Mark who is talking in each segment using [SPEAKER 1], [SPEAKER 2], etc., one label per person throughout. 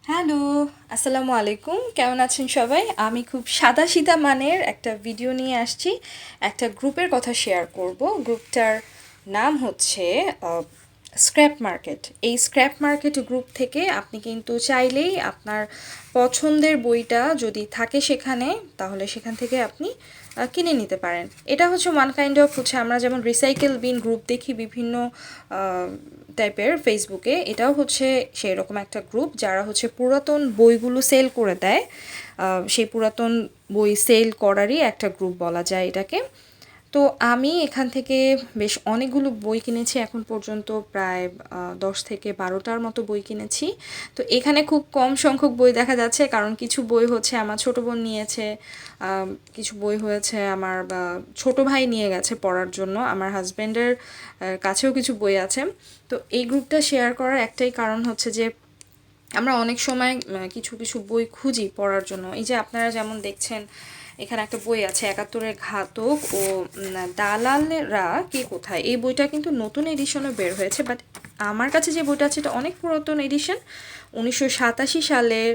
[SPEAKER 1] Hello, আসসালামু আলাইকুম। কেমন আছেন সবাই? আমি খুব সাদাসিধা মানের একটা ভিডিও নিয়ে আসছি। একটা গ্রুপের কথা শেয়ার করব। গ্রুপটার নাম হচ্ছে স্ক্র্যাপ মার্কেট। এই স্ক্র্যাপ মার্কেট গ্রুপ থেকে আপনি কিন্তু চাইলেই আপনার পছন্দের বইটা যদি থাকে সেখানে, তাহলে সেখান থেকে আপনি কিনে নিতে পারেন। এটা হচ্ছে ওয়ান কাইন্ড অফ হচ্ছে আমরা যেমন রিসাইকেল বিন গ্রুপ দেখি বিভিন্ন টাইপের ফেসবুকে, এটাও হচ্ছে সেই রকম একটা গ্রুপ যারা হচ্ছে পুরাতন বইগুলো সেল করে দেয়। সেই পুরাতন বই সেল করারই একটা গ্রুপ বলা যায় এটাকে। তো আমি এখান থেকে বেশ অনেকগুলো বই কিনেছি এখন পর্যন্ত, প্রায় 10 থেকে 12টার মতো বই কিনেছি। তো এখানে খুব কম সংখ্যক বই দেখা যাচ্ছে, কারণ কিছু বই হচ্ছে আমার ছোটো বোন নিয়েছে, কিছু বই হয়েছে আমার বা ছোটো ভাই নিয়ে গেছে পড়ার জন্য, আমার হাজব্যান্ডের কাছেও কিছু বই আছে। তো এই গ্রুপটা শেয়ার করার একটাই কারণ হচ্ছে যে আমরা অনেক সময় কিছু কিছু বই খুঁজি পড়ার জন্য। এই যে আপনারা যেমন দেখছেন এখানে একটা বই আছে, 71-এর ঘাতক ও দালালেরা কে কোথায়। এই বইটা কিন্তু নতুন এডিশনে বের হয়েছে, বাট আমার কাছে যে বইটা আছে এটা অনেক পুরাতন এডিশন। 1987 সালের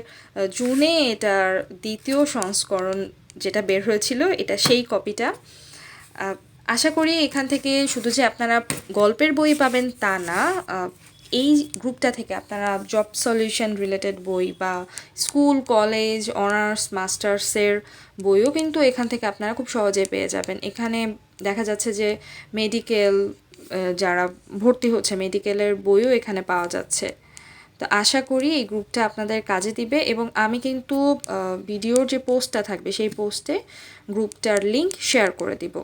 [SPEAKER 1] জুনে এটার দ্বিতীয় সংস্করণ যেটা বের হয়েছিল, এটা সেই কপিটা। আশা করি এখান থেকে শুধু যে আপনারা গল্পের বই পাবেন তা না, এই গ্রুপটা থেকে আপনারা জব সলিউশন রিলেটেড বই বা স্কুল কলেজ অনার্স মাস্টার্সের বইও কিন্তু এখান থেকে আপনারা খুব সহজে পেয়ে যাবেন। এখানে দেখা যাচ্ছে যে মেডিকেল যারা ভর্তি হচ্ছে মেডিকেলের বইও এখানে পাওয়া যাচ্ছে। তো আশা করি এই গ্রুপটা আপনাদের কাজে দিবে, এবং আমি কিন্তু ভিডিওর যে পোস্টটা থাকবে সেই পোস্টে গ্রুপটার লিংক শেয়ার করে দিব।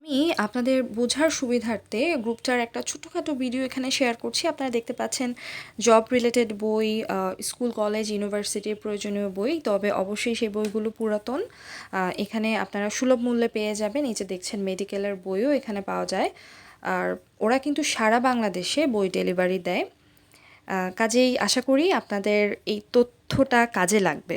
[SPEAKER 1] আমি আপনাদের বোঝার সুবিধার্থে গ্রুপটার একটা ছোটোখাটো ভিডিও এখানে শেয়ার করছি। আপনারা দেখতে পাচ্ছেন জব রিলেটেড বই, স্কুল কলেজ ইউনিভার্সিটির প্রয়োজনীয় বই, তবে অবশ্যই সেই বইগুলো পুরাতন। এখানে আপনারা সুলভ মূল্যে পেয়ে যাবেন। এই যে দেখছেন মেডিকেলের বইও এখানে পাওয়া যায়, আর ওরা কিন্তু সারা বাংলাদেশে বই ডেলিভারি দেয়। কাজেই আশা করি আপনাদের এই তথ্যটা কাজে লাগবে।